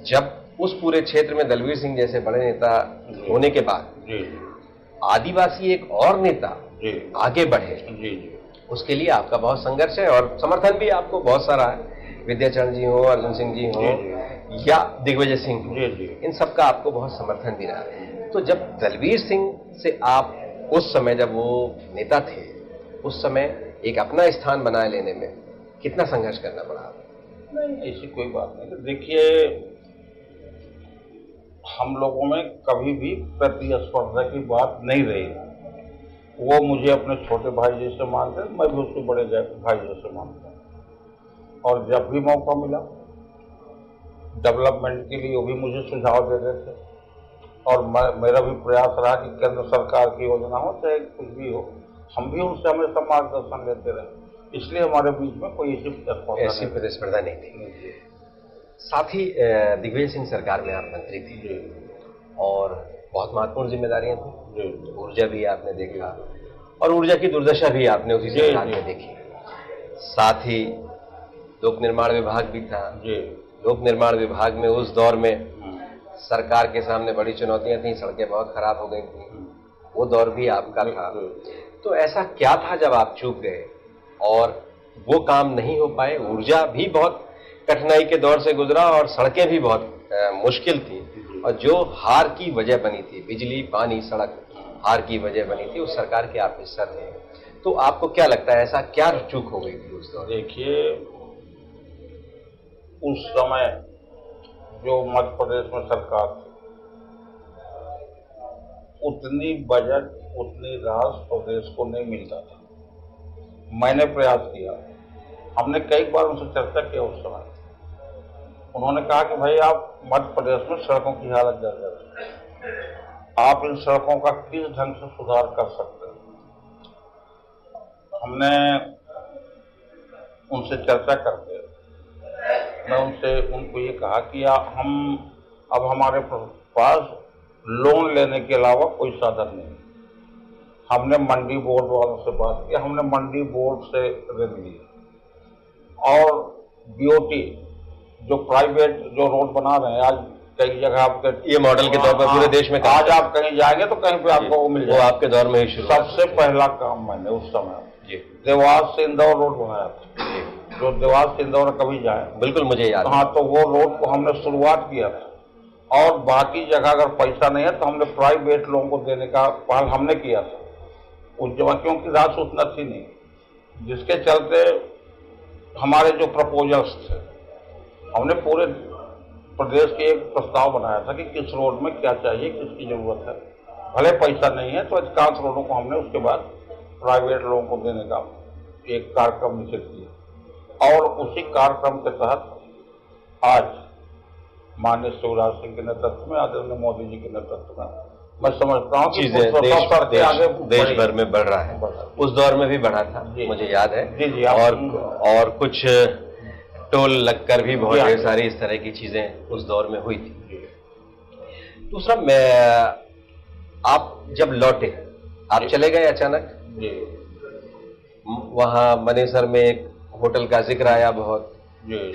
जब उस पूरे क्षेत्र में दलवीर सिंह जैसे बड़े नेता होने के बाद आदिवासी एक और नेता आगे बढ़े, उसके लिए आपका बहुत संघर्ष है और समर्थन भी आपको बहुत सारा है। विद्याचरण जी हो, अर्जुन सिंह जी हो या दिग्विजय सिंह हो, इन सबका आपको बहुत समर्थन भी रहा है। तो जब दलवीर सिंह से आप उस समय जब वो नेता थे, उस समय एक अपना स्थान बनाए लेने में कितना संघर्ष करना पड़ा? नहीं, ऐसी कोई बात नहीं। देखिए, हम लोगों में कभी भी प्रतिस्पर्धा की बात नहीं रही। वो मुझे अपने छोटे भाई जैसे मानते हैं, मैं भी उसको बड़े भाई जैसे मानता हूँ। और जब भी मौका मिला डेवलपमेंट के लिए वो भी मुझे सुझाव दे रहे थे, और मेरा भी प्रयास रहा कि केंद्र सरकार की योजना हो चाहे कुछ भी हो, हम भी उनसे हमेशा मार्गदर्शन लेते रहे। इसलिए हमारे बीच में कोई ऐसी प्रतिस्पर्धा नहीं थी। साथ ही दिग्विजय सिंह सरकार में आप मंत्री थे और बहुत महत्वपूर्ण जिम्मेदारियां थी। ऊर्जा भी आपने देखा और ऊर्जा की दुर्दशा भी आपने उसी सरकार में देखी। साथ ही लोक निर्माण विभाग भी था। लोक निर्माण विभाग में उस दौर में सरकार के सामने बड़ी चुनौतियां थी, सड़कें बहुत खराब हो गई थी, वो दौर भी आपका था। तो ऐसा क्या था जब आप चूक गए और वो काम नहीं हो पाए? ऊर्जा भी बहुत कठिनाई के दौर से गुजरा और सड़कें भी बहुत मुश्किल थी, और जो हार की वजह बनी थी, बिजली पानी सड़क हार की वजह बनी थी, उस सरकार के आप हिस्सा थे। तो आपको क्या लगता है ऐसा क्या चूक हो गई थी उस दौर? देखिए, उस समय जो मध्य प्रदेश में सरकार थी, उतनी बजट उतनी राशि प्रदेश को नहीं मिलता था। मैंने प्रयास किया, हमने कई बार उनसे चर्चा किया। उस समय उन्होंने कहा कि भाई आप मध्य प्रदेश में सड़कों की हालत जर्जर है, आप इन सड़कों का किस ढंग से सुधार कर सकते हैं। हमने उनसे चर्चा करके मैं उनको ये कहा कि हम अब हमारे पास लोन लेने के अलावा कोई साधन नहीं। हमने मंडी बोर्ड वालों से बात की, हमने मंडी बोर्ड से ऋण लिया, और बीओटी जो प्राइवेट जो रोड बना रहे हैं, आज कई जगह आपके ये मॉडल के तौर पर पूरे देश में आज आप कहीं जाएंगे तो कहीं पे आपको वो मिल जाएगा। वो आपके दौर में ही शुरू। सबसे पहला काम मैंने उस समय देवास से इंदौर रोड बनाया था। जो देवास से इंदौर कभी जाए, बिल्कुल मुझे याद। हाँ, तो वो रोड को हमने शुरुआत किया था, और बाकी जगह अगर पैसा नहीं है तो हमने प्राइवेट लोगों को देने का पहल हमने किया था उस जगह, क्योंकि राशि उतना थी नहीं, जिसके चलते हमारे जो प्रपोजल्स थे, हमने पूरे प्रदेश के एक प्रस्ताव बनाया था कि किस रोड में क्या चाहिए, किसकी जरूरत है। भले पैसा नहीं है तो अधिकांश रोडों को हमने उसके बाद प्राइवेट लोगों को देने का एक कार्यक्रम निश्चित किया, और उसी कार्यक्रम के तहत आज माननीय शिवराज सिंह के नेतृत्व में, आदरणीय मोदी जी के नेतृत्व में, मैं समझता हूँ कि देश भर में बढ़ रहा है। उस दौर में भी बढ़ा था, मुझे याद है। जी, और कुछ टोल लगकर भी बहुत ढेर सारी इस तरह की चीजें उस दौर में हुई थी। दूसरा, आप जब लौटे, आप चले गए अचानक, वहां मनेसर में एक होटल का जिक्र आया बहुत,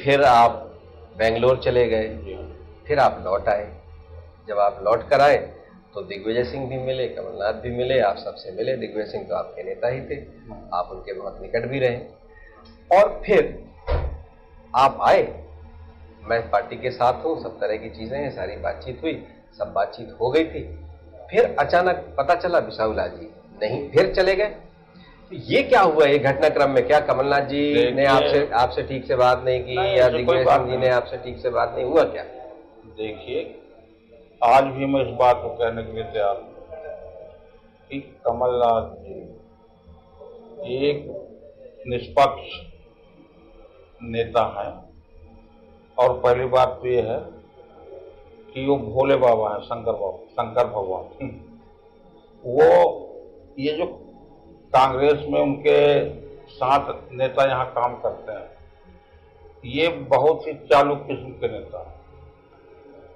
फिर आप बेंगलोर चले गए, फिर आप लौट आए। जब आप लौट कर आए तो दिग्विजय सिंह भी मिले, कमलनाथ भी मिले, आप सबसे मिले। दिग्विजय सिंह तो आपके नेता ही थे, आप उनके बहुत निकट भी रहे, और फिर आप आए। मैं पार्टी के साथ हूं, सब तरह की चीजें हैं, सारी बातचीत हुई, सब बातचीत हो गई थी। फिर अचानक पता चला बिसाहुलाल जी नहीं, फिर चले गए। तो ये क्या हुआ? ये घटनाक्रम में क्या कमलनाथ जी ने आपसे ठीक से बात नहीं की, या दिग्विजय सिंह जी ने आपसे ठीक से बात नहीं हुआ क्या? देखिए, आज भी मैं इस बात को कहने के लिए तैयार हूं कि कमलनाथ जी एक निष्पक्ष नेता हैं, और पहली बात तो ये है कि वो भोले बाबा हैं, शंकर भगवान। वो ये जो कांग्रेस में उनके साथ नेता यहाँ काम करते हैं, ये बहुत ही चालू किस्म के नेता हैं,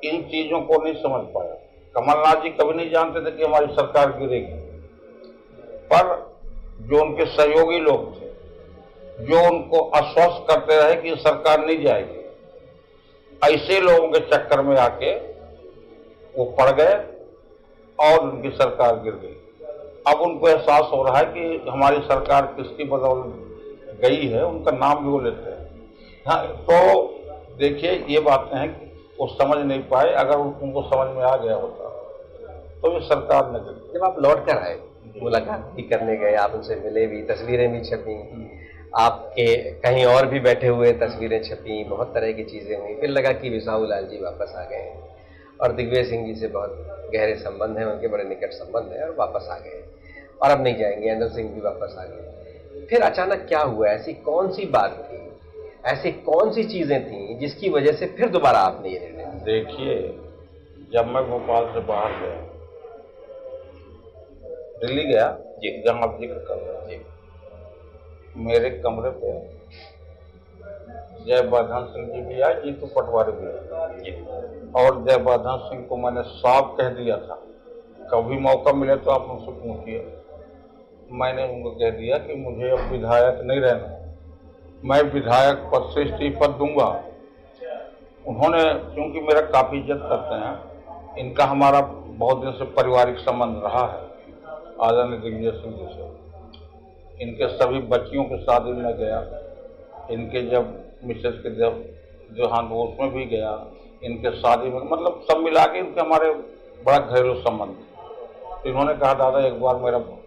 इन चीजों को नहीं समझ पाया। कमलनाथ जी कभी नहीं जानते थे कि हमारी सरकार गिरेगी, पर जो उनके सहयोगी लोग थे, जो उनको आश्वस्त करते रहे कि सरकार नहीं जाएगी, ऐसे लोगों के चक्कर में आके वो पड़ गए और उनकी सरकार गिर गई। अब उनको एहसास हो रहा है कि हमारी सरकार किसकी बदौलत गई है, उनका नाम भी वो लेते हैं। हाँ, तो देखिए, ये बातें हैं कि वो समझ नहीं पाए। अगर उनको समझ में आ गया होता तो ये सरकार न गिरी। जब आप लौट कर आए, मुलाकात भी करने गए, आप उनसे मिले भी, तस्वीरें भी छपी, आपके कहीं और भी बैठे हुए तस्वीरें छपी, बहुत तरह की चीज़ें हुई, फिर लगा कि बिसाहू लाल जी वापस आ गए हैं और दिग्विजय सिंह जी से बहुत गहरे संबंध हैं, उनके बड़े निकट संबंध हैं और वापस आ गए और अब नहीं जाएंगे। अनिल सिंह भी वापस आ गए। फिर अचानक क्या हुआ? ऐसी कौन सी बात थी, ऐसी कौन सी चीज़ें थी जिसकी वजह से फिर दोबारा आपने ये निर्णय लिया? देखिए, जब मैं भोपाल से बाहर गया, दिल्ली गया जी, जहां आप जिक्र कर रहे हैं जी, मेरे कमरे पे जयवर्धन सिंह जी भी आए, जीतू पटवारी भी आए, और जयवर्धन सिंह को मैंने साफ कह दिया था, कभी मौका मिले तो आप मुझसे पूछिए। मैंने उनको कह दिया कि मुझे अब विधायक नहीं रहना, मैं विधायक पद से इस्तीफा दूंगा। उन्होंने, क्योंकि मेरा काफी इज्जत करते हैं, इनका हमारा बहुत दिन से पारिवारिक संबंध रहा है आदरणीय दिग्विजय सिंह जी से। इनके सभी बच्चियों के शादी में गया, इनके जब मिसेज के जब देहांत हुआ उसमें भी गया, इनके शादी में, मतलब सब मिला के इनके हमारे बड़ा घरेलू संबंध। तो इन्होंने कहा, दादा एक बार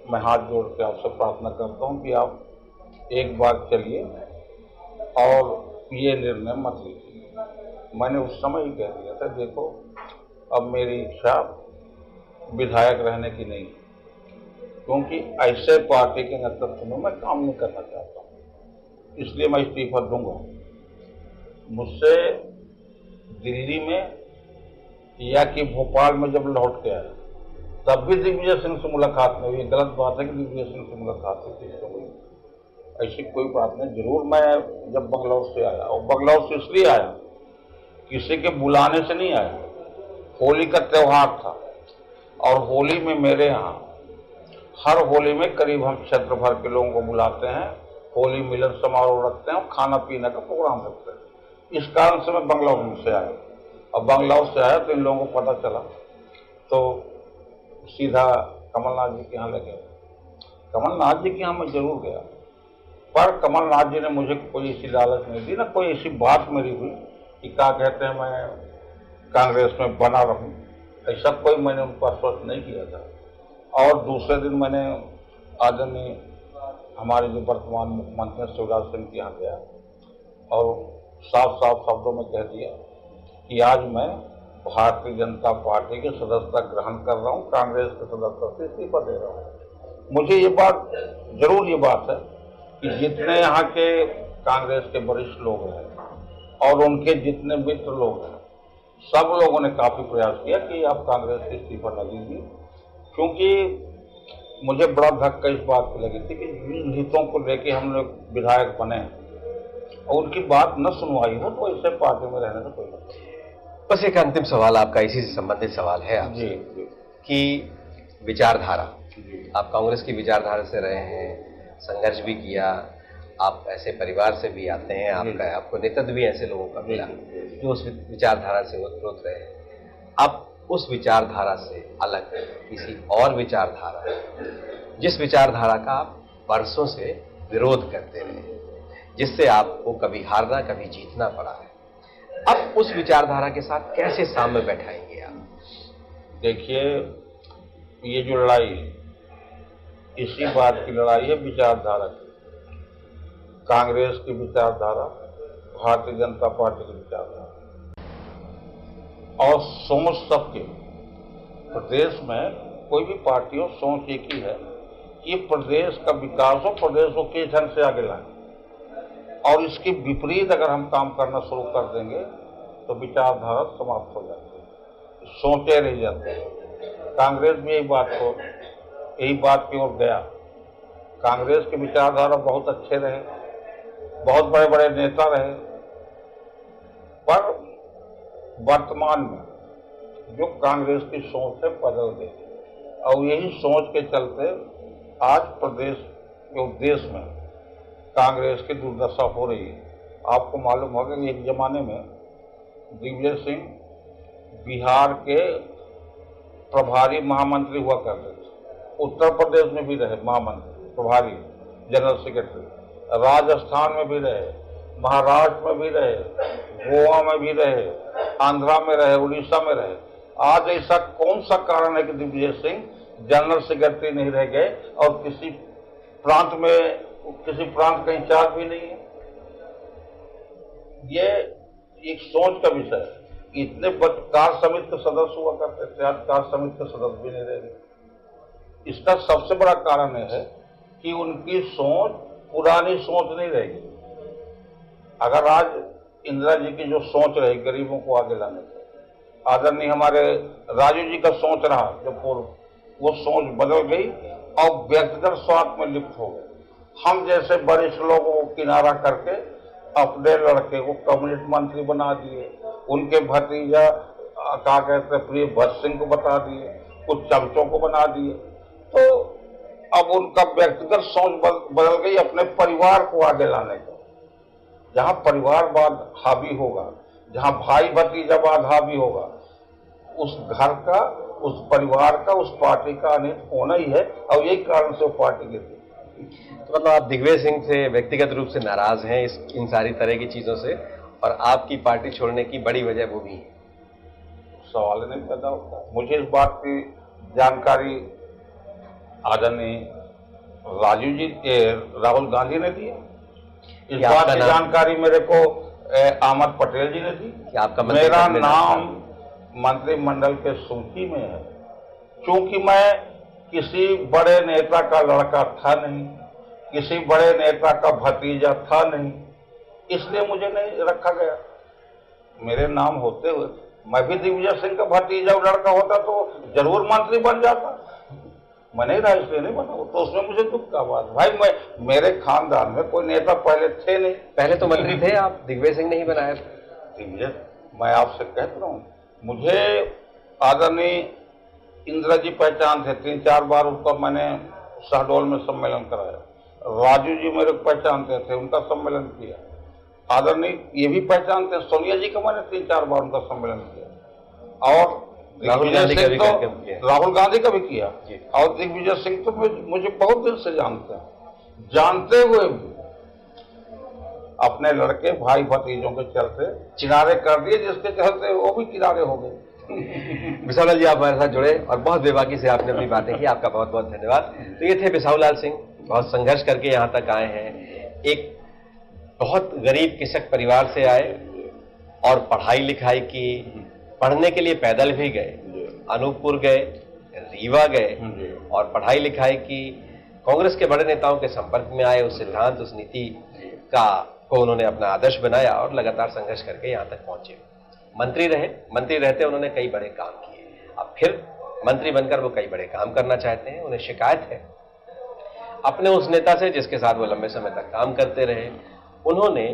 मैं हाथ जोड़ के आपसे प्रार्थना करता हूँ कि आप एक बार चलिए और ये निर्णय मत लीजिए। मैंने उस समय ही कह दिया था, देखो अब मेरी इच्छा विधायक रहने की नहीं, क्योंकि ऐसे पार्टी के नेतृत्व में मैं काम नहीं करना चाहता हूँ, इसलिए मैं इस्तीफा दूंगा। मुझसे दिल्ली में या कि भोपाल में जब लौट के आया तब भी दिग्विजय सिंह से मुलाकात नहीं हुई। गलत बात है कि दिग्विजय सिंह से मुलाकात हुई, ऐसी कोई बात नहीं। जरूर मैं जब बंगलौर से आया, और बंगलौर से इसलिए आया, किसी के बुलाने से नहीं आया, होली का त्योहार था और होली में मेरे यहाँ हर होली में करीब हम क्षेत्र भर के लोगों को बुलाते हैं, होली मिलन समारोह रखते हैं और खाना पीने का प्रोग्राम रखते हैं। इस कारण से मैं बंगलौर से आया, और बंगलौर से आया तो इन लोगों को पता चला तो सीधा कमलनाथ जी के यहाँ लगे। कमलनाथ जी के यहाँ मैं जरूर गया, पर कमलनाथ जी ने मुझे कोई ऐसी लालच नहीं दी, ना कोई ऐसी बात मेरी हुई कि क्या कहते हैं मैं कांग्रेस में बना रहूं, ऐसा कोई मैंने उनको आश्वस्त नहीं किया था। और दूसरे दिन मैंने आदरणीय हमारे जो वर्तमान मुख्यमंत्री शिवराज सिंह के यहाँ गया और साफ साफ शब्दों में कह दिया कि आज मैं भारतीय जनता पार्टी की सदस्यता ग्रहण कर रहा हूँ, कांग्रेस के सदस्यता से इस्तीफा दे रहा हूँ। मुझे ये बात, जरूर ये बात है कि जितने यहाँ के कांग्रेस के वरिष्ठ लोग हैं और उनके जितने मित्र लोग हैं, सब लोगों ने काफी प्रयास किया कि आप कांग्रेस से इस्तीफा न दीजिए, क्योंकि मुझे बड़ा धक्का इस बात की लगी थी कि जिन हितों को लेके हम लोग विधायक बने और उनकी बात न सुनवाई हो तो ऐसे पार्टी में रहने से कोई मतलब। बस एक अंतिम सवाल आपका इसी से संबंधित सवाल है आपसे कि विचारधारा, आप कांग्रेस की विचारधारा से रहे हैं, संघर्ष भी किया, आप ऐसे परिवार से भी आते हैं, आपको नेतृत्व भी ऐसे लोगों का मिला जो उस विचारधारा से ओतप्रोत रहे हैं। आप उस विचारधारा से अलग किसी और विचारधारा, जिस विचारधारा का आप वर्षों से विरोध करते रहे, जिससे आपको कभी हारना कभी जीतना पड़ा है, अब उस विचारधारा के साथ कैसे सामने बैठाएंगे आप? देखिए, ये जो लड़ाई है, इसी बात की लड़ाई है, विचारधारा की। कांग्रेस की विचारधारा, भारतीय जनता पार्टी की विचारधारा और सोच सबके। प्रदेश में कोई भी पार्टी हो, सोच एक ही है कि प्रदेश का विकास हो, प्रदेश को किस ढंग से आगे लाए, और इसके विपरीत अगर हम काम करना शुरू कर देंगे तो विचारधारा समाप्त हो जाती है, सोचे रह जाते हैं। कांग्रेस भी यही बात की ओर गया। कांग्रेस के विचारधारा बहुत अच्छे रहे, बहुत बड़े बड़े नेता रहे, पर वर्तमान में जो कांग्रेस की सोच है बदल गई, और यही सोच के चलते आज प्रदेश के देश में कांग्रेस की दुर्दशा हो रही है। आपको मालूम होगा कि एक जमाने में दिग्विजय सिंह बिहार के प्रभारी महामंत्री हुआ करते थे, उत्तर प्रदेश में भी रहे महामंत्री, प्रभारी, जनरल सेक्रेटरी, राजस्थान में भी रहे, महाराष्ट्र में भी रहे, गोवा में भी रहे, आंध्रा में रहे, उड़ीसा में रहे। आज ऐसा कौन सा कारण है कि दिग्विजय सिंह जनरल सेक्रेटरी नहीं रह गए और किसी प्रांत में किसी प्रांत का इंचार्ज भी नहीं है। ये एक सोच का विषय है। इतने कार्य समिति के सदस्य हुआ करते थे, आज कार्य समिति के सदस्य भी नहीं रह गए। इसका सबसे बड़ा कारण यह है कि उनकी सोच पुरानी सोच नहीं रहेगी। अगर आज इंदिरा जी की जो सोच रही गरीबों को आगे लाने की, आदरणीय हमारे राजू जी का सोच रहा जो पूर्व, वो सोच बदल गई और व्यक्तिगत स्वार्थ में लिप्त हो गए। हम जैसे वरिष्ठ लोगों को किनारा करके अपने लड़के को कैबिनेट मंत्री बना दिए, उनके भतीजा क्या कहते प्रिय भट्ट सिंह को बता दिए, कुछ चमचों को बना दिए। तो अब उनका व्यक्तिगत सोच बदल गई अपने परिवार को आगे लाने का। जहां परिवारवाद हावी होगा, जहां भाई भतीजावाद हावी होगा, उस घर का, उस परिवार का, उस पार्टी का अनित होना ही है। और यही कारण से वो पार्टी गिरती। तो मतलब आप दिग्विजय सिंह से व्यक्तिगत रूप से नाराज हैं इन सारी तरह की चीजों से, और आपकी पार्टी छोड़ने की बड़ी वजह वो भी है? सवाल नहीं पैदा होता। मुझे इस बात की जानकारी आदरणीय राजीव जी राहुल गांधी ने दी। इस बात की जानकारी मेरे को अहमद पटेल जी ने दी। आपका मेरा नाम मंत्रिमंडल के सूची में है। क्योंकि मैं किसी बड़े नेता का लड़का था नहीं, किसी बड़े नेता का भतीजा था नहीं, इसलिए मुझे नहीं रखा गया। मेरे नाम होते हुए मैं भी दिग्विजय सिंह का भतीजा लड़का होता तो जरूर मंत्री बन जाता। मैं नहीं रहा इसलिए नहीं बना, तो उसमें मुझे दुख का बात। भाई मेरे खानदान में कोई नेता पहले थे नहीं। पहले तो मंत्री थे आप, दिग्विजय सिंह नहीं बनाया। दिग्विजय, मैं आपसे कहता हूँ, मुझे आदरणीय इंदिरा जी पहचान थे। 3-4 बार उनका मैंने शहडोल में सम्मेलन कराया। राजू जी मेरे पहचानते थे, उनका सम्मेलन किया। आदरणीय ये भी पहचानते, सोनिया जी का मैंने 3-4 बार उनका सम्मेलन किया। और राहुल गांधी का भी राहुल गांधी का भी किया। और दिग्विजय सिंह तो मुझे बहुत दिन से जानते हैं। जानते हुए भी अपने लड़के भाई भतीजों के चलते किनारे कर दिए, जिसके चलते वो भी किनारे हो गए। बिसाहूलाल जी, आप हमारे साथ जुड़े और बहुत बेबाकी से आपने अपनी बातें की, आपका बहुत बहुत धन्यवाद। तो ये थे बिसाहूलाल सिंह, बहुत संघर्ष करके यहाँ तक आए हैं। एक बहुत गरीब कृषक परिवार से आए और पढ़ाई लिखाई की, पढ़ने के लिए पैदल भी गए, अनूपपुर गए, रीवा गए और पढ़ाई लिखाई की। कांग्रेस के बड़े नेताओं के संपर्क में आए, उस सिद्धांत, उस नीति को उन्होंने अपना आदर्श बनाया और लगातार संघर्ष करके यहाँ तक पहुंचे। मंत्री रहे, मंत्री रहते उन्होंने कई बड़े काम किए। अब फिर मंत्री बनकर वो कई बड़े काम करना चाहते हैं। उन्हें शिकायत है अपने उस नेता से जिसके साथ वो लंबे समय तक काम करते रहे। उन्होंने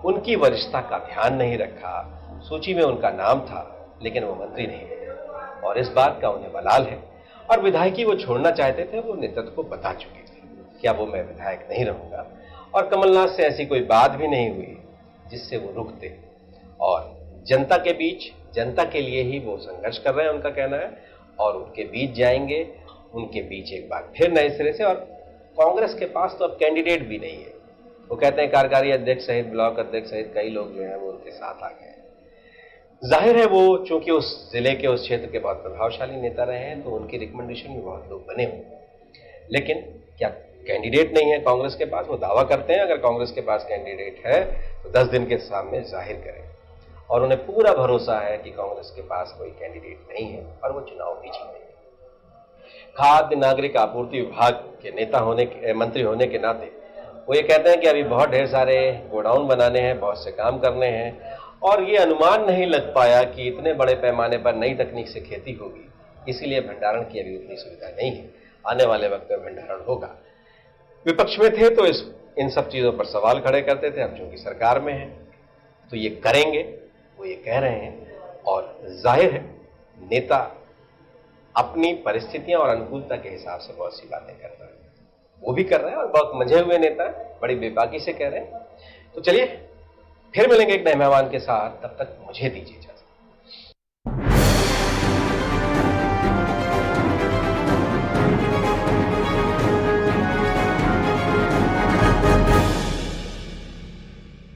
उनकी वरिष्ठता का ध्यान नहीं रखा, सूची में उनका नाम था लेकिन वो मंत्री नहीं रहे और इस बात का उन्हें मलाल है। और विधायकी वो छोड़ना चाहते थे, वो नेतृत्व को बता चुके थे कि अब वो मैं विधायक नहीं रहूंगा। और कमलनाथ से ऐसी कोई बात भी नहीं हुई जिससे वो रुकते। और जनता के बीच, जनता के लिए ही वो संघर्ष कर रहे हैं, उनका कहना है। और उनके बीच जाएंगे, उनके बीच एक बार फिर नए सिरे से। और कांग्रेस के पास तो अब कैंडिडेट भी नहीं है। वो कहते हैं कार्यकारी अध्यक्ष सहित, ब्लॉक अध्यक्ष सहित कई लोग जो हैं वो उनके साथ आ गए हैं। जाहिर है वो चूंकि उस जिले के, उस क्षेत्र के बहुत प्रभावशाली नेता रहे हैं, तो उनकी रिकमेंडेशन में बहुत लोग बने होंगे। लेकिन क्या कैंडिडेट नहीं है कांग्रेस के पास? वो दावा करते हैं अगर कांग्रेस के पास कैंडिडेट है तो 10 दिन के सामने जाहिर करें। और उन्हें पूरा भरोसा है कि कांग्रेस के पास कोई कैंडिडेट नहीं है और वो चुनाव भी जीतेंगे। खाद्य नागरिक आपूर्ति विभाग के नेता होने के, मंत्री होने के नाते वो ये कहते हैं कि अभी बहुत ढेर सारे गोडाउन बनाने हैं, बहुत से काम करने हैं और ये अनुमान नहीं लग पाया कि इतने बड़े पैमाने पर नई तकनीक से खेती होगी, इसीलिए भंडारण की अभी उतनी सुविधा नहीं है। आने वाले वक्त में भंडारण होगा। विपक्ष में थे तो इन सब चीजों पर सवाल खड़े करते थे। अब चूंकि सरकार में है तो ये करेंगे, वो ये कह रहे हैं। और जाहिर है नेता अपनी परिस्थितियां और अनुकूलता के हिसाब से बहुत सी बातें कर रहे हैं, वो भी कर रहे हैं और बहुत मंझे हुए नेता बड़ी बेबाकी से कह रहे हैं। तो चलिए फिर मिलेंगे एक नए मेहमान के साथ, तब तक मुझे दीजिए इजाजत।